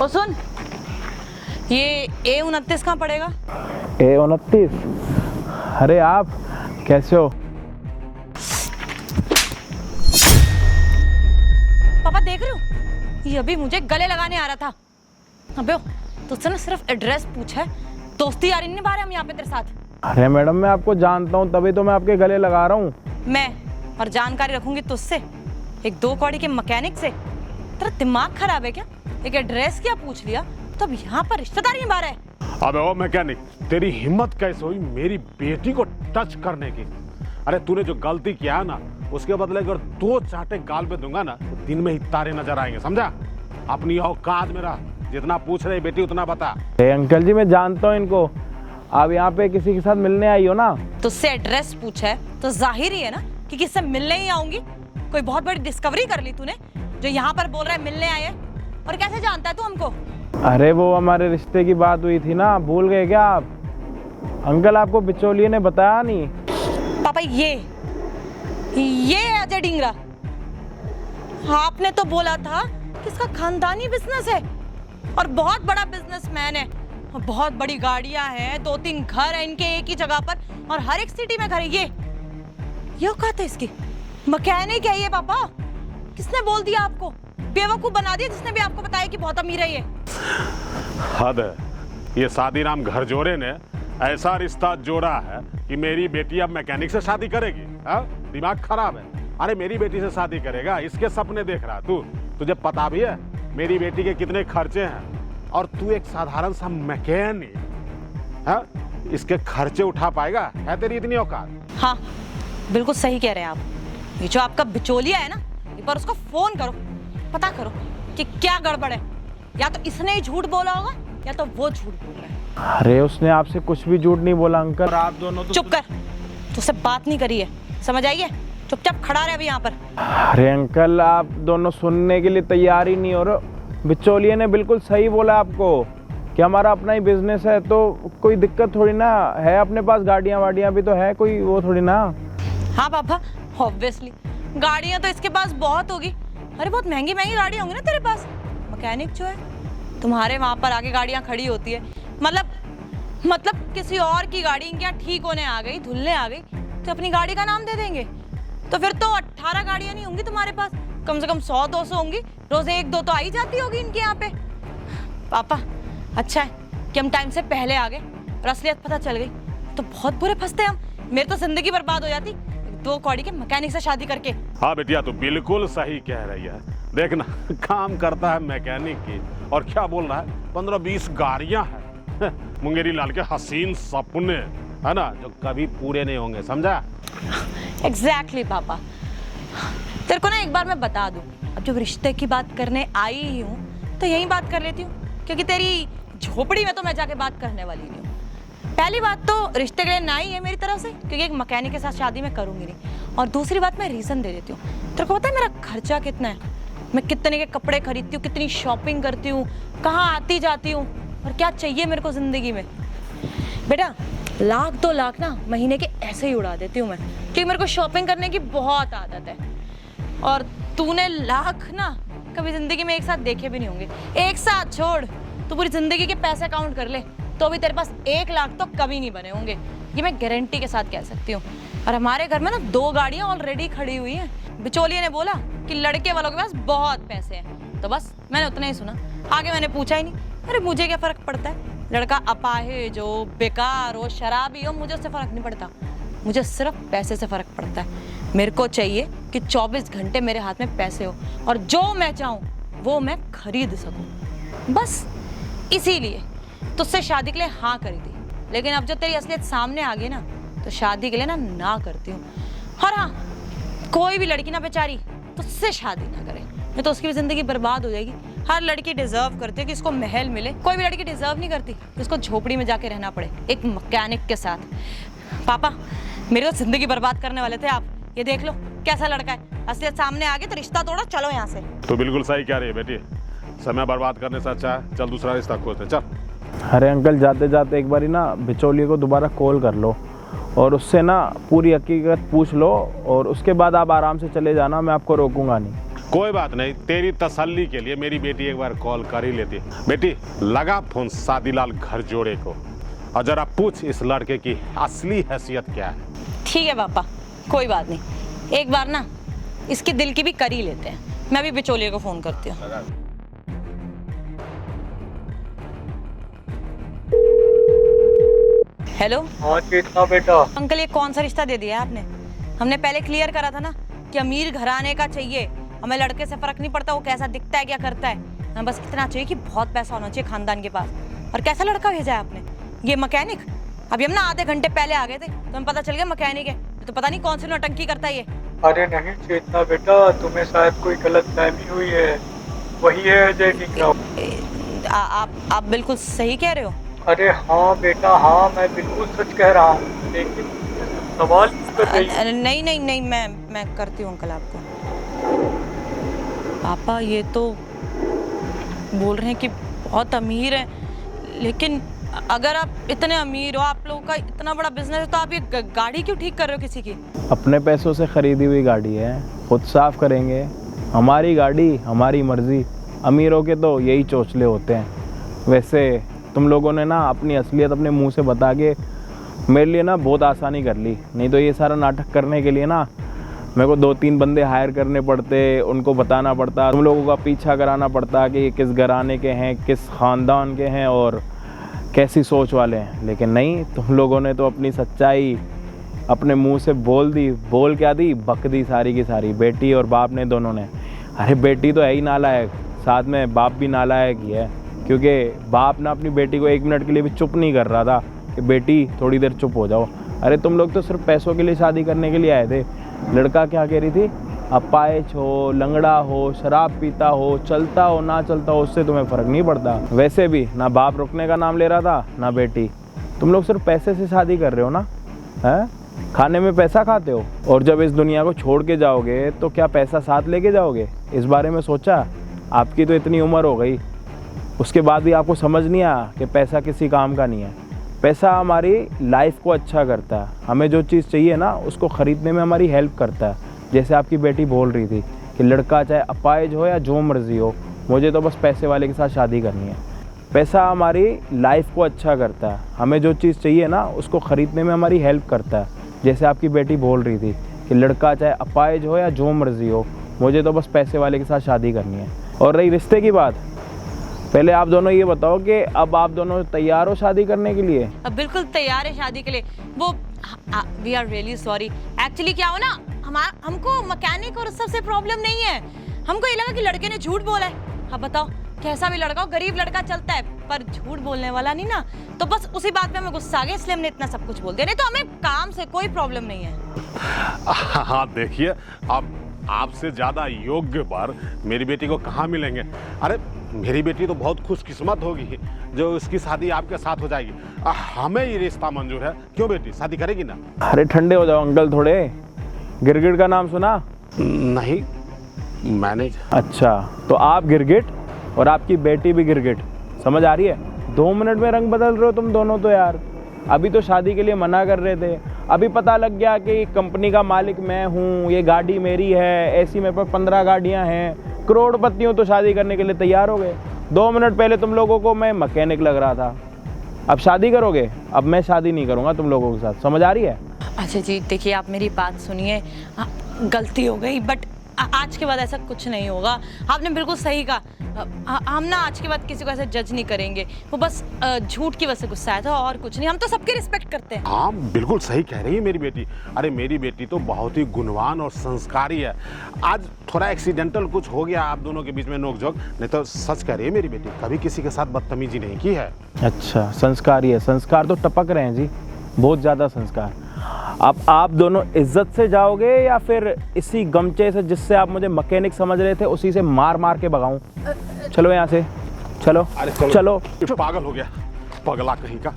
ओ सुन, ये A29 कहाँ पड़ेगा? A29? अरे आप कैसे हो? पापा देख रहे हो, ये अभी मुझे गले लगाने आ रहा था। अबे तुझसे ना सिर्फ एड्रेस पूछा है, दोस्ती यारी नहीं निभा रहे हम यहाँ पे तेरे साथ। अरे मैडम, मैं आपको जानता हूँ तभी तो मैं आपके गले लगा रहा हूँ। मैं और जानकारी रखूंगी तुझसे, एक 2 कौड़ी के मैकेनिक से? तेरा दिमाग खराब है क्या? एक एड्रेस क्या पूछ लिया तो अब यहाँ पर रिश्तेदारी निभा रहा है? अबे ओ मैकेनिक, तेरी हिम्मत कैसे हुई मेरी बेटी को टच करने की? अरे तूने जो गलती किया है ना, उसके बदले अगर 2 चाटे गाल पे दूंगा ना तो दिन में ही तारे नजर आएंगे, समझा? अपनी औकात में रह, जितना पूछ रही बेटी उतना बता। अंकल जी मैं जानता हूँ इनको, आप यहाँ पे किसी के साथ मिलने आई हो ना? तुझसे एड्रेस पूछा है तो जाहिर ही है ना कि किससे मिलने ही आऊंगी। कोई बहुत बड़ी डिस्कवरी कर ली तूने जो यहाँ पर बोल रहा है मिलने आए? और कैसे जानता है तू हमको? अरे वो हमारे रिश्ते की बात हुई थी ना, भूल गए क्या आप? अंकल आपको बिचौलिए ने बताया नहीं? पापा ये अजय डिंगरा, आपने तो बोला था कि इसका खानदानी बिजनेस है और बहुत बड़ा बिजनेसमैन है और बहुत बड़ी गाड़ियां हैं, 2-3 घर हैं इनके एक ही जगह पर और हर एक सिटी में घर है। ये औकात है इसकी? मैकेनिक है ये पापा। किसने बोल दिया आपको? बेवकूफ बना दिया जिसने भी आपको बताया कि बहुत अमीर है ये। हद है, ये शादीराम घर जोड़े ने ऐसा रिश्ता जोड़ा है कि मेरी बेटी अब मैकेनिक से शादी करेगी? दिमाग खराब है। अरे मेरी बेटी से शादी करेगा, इसके सपने देख रहा तू? तुझे पता भी है मेरी बेटी के कितने खर्चे हैं? और तू एक साधारण सा मैकेनिक इसके खर्चे उठा पाएगा? है तेरी इतनी औकात? हाँ बिल्कुल सही कह रहे हैं आप। ये जो आपका बिचौलिया है ना, एक बार उसको फोन करो, पता करो कि क्या गड़बड़ है। या तो इसने ही झूठ बोला होगा या तो वो झूठ बोल रहा है। अरे उसने आपसे कुछ भी झूठ नहीं बोला अंकल। और आप दोनों तो चुप कर, तुझसे बात नहीं करी है, समझ आई है? चुपचाप खड़ा रहे अभी यहाँ पर। अरे अंकल आप दोनों सुनने के लिए तैयार ही नहीं हो रहे। बिचौलिए ने बिल्कुल सही बोला आपको कि हमारा अपना ही बिजनेस है, तो कोई दिक्कत थोड़ी ना है। अपने पास गाड़ियाँ वाड़ियाँ भी तो है, कोई वो थोड़ी ना। हाँ पापा, ऑब्वियसली गाड़ियाँ तो इसके पास बहुत होगी। अरे बहुत महंगी महंगी गाड़ियाँ होंगी ना तेरे पास। मैकेनिक जो है तुम्हारे वहाँ पर आगे गाड़ियाँ खड़ी होती है, मतलब किसी और की गाड़ी इनके यहाँ ठीक होने आ गई, धुलने आ गई तो अपनी गाड़ी का नाम दे देंगे। तो फिर तो 18 गाड़ियाँ नहीं होंगी तुम्हारे पास, कम से कम 100-200 होंगी। रोज 1-2 तो आई जाती होगी इनके यहाँ पे। पापा अच्छा है कि हम टाइम से पहले आ गए और असलियत पता चल गई तो बहुत बुरे फंसते हम। मेरी तो जिंदगी बर्बाद हो जाती 2 कौड़ी के मैकेनिक से शादी करके। हाँ बेटिया, तू बिल्कुल सही कह रही है। देखना, काम करता है मैकेनिक की और क्या बोल रहा है 15-20 गाड़ियां हैं। मुंगेरी लाल के हसीन सपने है ना, जो कभी पूरे नहीं होंगे, समझा? एग्जैक्टली पापा। तेरे को ना एक बार मैं बता दूं, अब जब रिश्ते की बात करने आई ही हूँ तो यही बात कर लेती हूँ, क्योंकि तेरी झोपड़ी में तो मैं जाके बात करने वाली नहीं हूँ। पहली बात तो रिश्ते के लिए ना ही है मेरी तरफ से, क्योंकि एक मैकेनिक के साथ शादी मैं करूंगी नहीं। और दूसरी बात मैं रीजन दे देती हूँ। तेरे को पता है मेरा खर्चा कितना है? मैं कितने के कपड़े खरीदती हूँ, कितनी शॉपिंग करती हूँ, कहाँ आती जाती हूँ और क्या चाहिए मेरे को जिंदगी में। बेटा 1-2 लाख ना महीने के ऐसे ही उड़ा देती हूँ मैं, क्योंकि मेरे को शॉपिंग करने की बहुत आदत है। और तूने लाख ना कभी जिंदगी में एक साथ देखे भी नहीं होंगे। एक साथ छोड़, तू पूरी जिंदगी के पैसे काउंट कर ले तो भी तेरे पास 1 लाख तो कभी नहीं बने होंगे, ये मैं गारंटी के साथ कह सकती हूँ। और हमारे घर में ना 2 गाड़ियाँ ऑलरेडी खड़ी हुई हैं। बिचौलिए ने बोला कि लड़के वालों के पास बहुत पैसे हैं, तो बस मैंने उतना ही सुना, आगे मैंने पूछा ही नहीं। अरे मुझे क्या फर्क पड़ता है, लड़का अपाहिज हो, बेकार हो, शराबी हो, मुझे उससे फर्क नहीं पड़ता। मुझे सिर्फ पैसे से फर्क पड़ता है। मेरे को चाहिए कि 24 घंटे मेरे हाथ में पैसे हो और जो मैं चाहूँ वो मैं खरीद सकूँ। बस इसीलिए तुझसे शादी के लिए हाँ करी थी, लेकिन अब जो तेरी असलियत सामने आ गई ना तो शादी के लिए ना करती हूँ। और हाँ, कोई भी लड़की ना बेचारी तुझसे शादी ना करे, नहीं तो उसकी भी जिंदगी बर्बाद हो जाएगी। हर लड़की डिजर्व करती है कि इसको महल मिले, कोई भी लड़की डिजर्व नहीं करती कि उसको झोपड़ी में जाके रहना पड़े एक मैकेनिक के साथ। पापा मेरी तो जिंदगी बर्बाद करने वाले थे आप, ये देख लो कैसा लड़का है। असलियत सामने आ गई तो रिश्ता तोड़ो, चलो यहाँ से। तो बिल्कुल सही कह रही है बेटी, समय बर्बाद करने से अच्छा है चल दूसरा रिश्ता खोजते, चल। अरे अंकल जाते जाते एक बारी ना बिचौलिए को दोबारा कॉल कर लो और उससे ना पूरी हकीकत पूछ लो और उसके बाद आप आराम से चले जाना, मैं आपको रोकूंगा नहीं। कोई बात नहीं, तेरी तसल्ली के लिए मेरी बेटी एक बार कॉल कर ही लेती है। बेटी लगा फोन शादीलाल घर जोड़े को और जरा पूछ इस लड़के की असली हैसियत क्या है। ठीक है पापा, कोई बात नहीं, एक बार ना इसके दिल की भी कर ही लेते हैं। मैं भी बिचौलिए को फोन करती हूँ। हेलो। हाँ चेतना बेटा। अंकल ये कौन सा रिश्ता दे दिया है आपने? हमने पहले क्लियर करा था ना कि अमीर घराने का चाहिए, हमें लड़के से फर्क नहीं पड़ता वो कैसा दिखता है क्या करता है, हमें बस इतना चाहिए कि बहुत पैसा होना चाहिए खानदान के पास। और कैसा लड़का भेजा है आपने? ये मैकेनिक। अभी हम ना आधे घंटे पहले आ गए थे तो हमें पता चल गया मैकेनिक है, तो पता नहीं कौन सी नौटंकी करता है ये। अरे नहीं चेतना बेटा, तुम्हें शायद कोई गलतफहमी हुई है, वही है अजय टिकराव। आप बिल्कुल सही कह रहे हो। अरे हाँ बेटा हाँ, मैं बिल्कुल सच कह रहा हूँ, लेकिन सवाल कर रही। नहीं नहीं नहीं, मैं करती हूँ अंकल आपको। पापा ये तो बोल रहे हैं कि बहुत अमीर है, लेकिन अगर आप इतने अमीर हो, आप लोगों का इतना बड़ा बिजनेस है, तो आप ये गाड़ी क्यों ठीक कर रहे हो किसी की? अपने पैसों से खरीदी हुई गाड़ी है, खुद साफ करेंगे। हमारी गाड़ी हमारी मर्जी। अमीरों के तो यही चोचले होते हैं। वैसे तुम लोगों ने ना अपनी असलियत अपने मुंह से बता के मेरे लिए ना बहुत आसानी कर ली, नहीं तो ये सारा नाटक करने के लिए ना मेरे को 2-3 बंदे हायर करने पड़ते, उनको बताना पड़ता, तुम लोगों का पीछा कराना पड़ता कि ये किस घराने के हैं, किस ख़ानदान के हैं और कैसी सोच वाले हैं। लेकिन नहीं, तुम लोगों ने तो अपनी सच्चाई अपने मुंह से बोल दी। बोल क्या दी? बक दी सारी की सारी, बेटी और बाप ने, दोनों ने। अरे बेटी तो है ही नालायक, साथ में बाप भी नालायक ही है, क्योंकि बाप ना अपनी बेटी को 1 मिनट के लिए भी चुप नहीं कर रहा था कि बेटी थोड़ी देर चुप हो जाओ। अरे तुम लोग तो सिर्फ पैसों के लिए शादी करने के लिए आए थे। लड़का क्या कह रही थी? अपाहिज हो, लंगड़ा हो, शराब पीता हो, चलता हो ना चलता हो, उससे तुम्हें फ़र्क नहीं पड़ता। वैसे भी ना बाप रुकने का नाम ले रहा था ना बेटी। तुम लोग सिर्फ पैसे से शादी कर रहे हो ना, हैं? खाने में पैसा खाते हो, और जब इस दुनिया को छोड़ के जाओगे तो क्या पैसा साथ लेके जाओगे? इस बारे में सोचा? आपकी तो इतनी उम्र हो गई, उसके बाद भी आपको समझ नहीं आया कि पैसा किसी काम का नहीं है। पैसा हमारी लाइफ को अच्छा करता है, हमें जो चीज़ चाहिए ना उसको ख़रीदने में हमारी हेल्प करता है। जैसे आपकी बेटी बोल रही थी कि लड़का चाहे अपाहिज हो या जो मर्जी हो, मुझे तो बस पैसे वाले के साथ शादी करनी है। पैसा हमारी लाइफ को अच्छा करता है, हमें जो चीज़ चाहिए ना उसको ख़रीदने में हमारी हेल्प करता है। जैसे आपकी बेटी बोल रही थी कि लड़का चाहे अपाहिज हो या जो मर्जी हो, मुझे तो बस पैसे वाले के साथ शादी करनी है। और रही रिश्ते की बात, पहले आप दोनों ये बताओ कि अब आप दोनों तैयार हो शादी करने के लिए? अब बिल्कुल तैयार है शादी के लिए। वो we are really sorry, actually क्या हो ना, हमको मैकेनिक और सबसे प्रॉब्लम नहीं है। हमको ये लगा कि लड़के ने झूठ बोला है। अब बताओ, कैसा भी लड़का हो, गरीब लड़का चलता है, पर झूठ बोलने वाला नहीं ना। तो बस उसी बात पे हमें गुस्सा आ गया, इसलिए हमने इतना सब कुछ बोल दिया। नहीं तो हमें काम से कोई प्रॉब्लम नहीं है। हाँ देखिए, अब आपसे ज़्यादा योग्य पर मेरी बेटी को कहाँ मिलेंगे। अरे मेरी बेटी तो बहुत खुशकिस्मत होगी जो इसकी शादी आपके साथ हो जाएगी। हमें ये रिश्ता मंजूर है। क्यों बेटी, शादी करेगी ना? अरे ठंडे हो जाओ अंकल थोड़े। गिरगिट का नाम सुना? नहीं, मैंने। अच्छा, तो आप गिरगिट और आपकी बेटी भी गिरगिट, समझ आ रही है? 2 मिनट में रंग बदल रहे हो तुम दोनों तो यार। अभी तो शादी के लिए मना कर रहे थे, अभी पता लग गया कि कंपनी का मालिक मैं हूँ, ये गाड़ी मेरी है, ऐसी मेरे पास 15 गाड़ियाँ हैं, करोड़पति हूँ, तो शादी करने के लिए तैयार हो गए। 2 मिनट पहले तुम लोगों को मैं मैकेनिक लग रहा था, अब शादी करोगे? अब मैं शादी नहीं करूँगा तुम लोगों के साथ, समझ आ रही है? अच्छा जी, देखिए आप मेरी बात सुनिए, गलती हो गई, बट आज के बाद ऐसा कुछ नहीं होगा। आपने बिल्कुल सही कहा। हम ना आज के बाद किसी को ऐसे जज नहीं करेंगे। वो बस झूठ की वजह से गुस्सा आया था और कुछ नहीं। हम तो सबकी रिस्पेक्ट करते हैं। हाँ बिल्कुल सही कह रही है मेरी बेटी। अरे मेरी बेटी तो बहुत ही गुणवान और संस्कारी है। आज थोड़ा एक्सीडेंटल कुछ हो गया आप दोनों के बीच में नोकझोंक, नहीं तो सच कह रही है मेरी बेटी, कभी किसी के साथ बदतमीजी नहीं की है। अच्छा, संस्कारी है। संस्कार तो टपक रहे हैं जी, बहुत ज़्यादा संस्कार। अब आप दोनों इज्जत से जाओगे या फिर इसी गमचे से जिससे आप मुझे मैकेनिक समझ रहे थे उसी से मार मार के भगाऊं? चलो यहाँ से, चलो। अरे चलो। पागल हो गया, पगला कहीं का।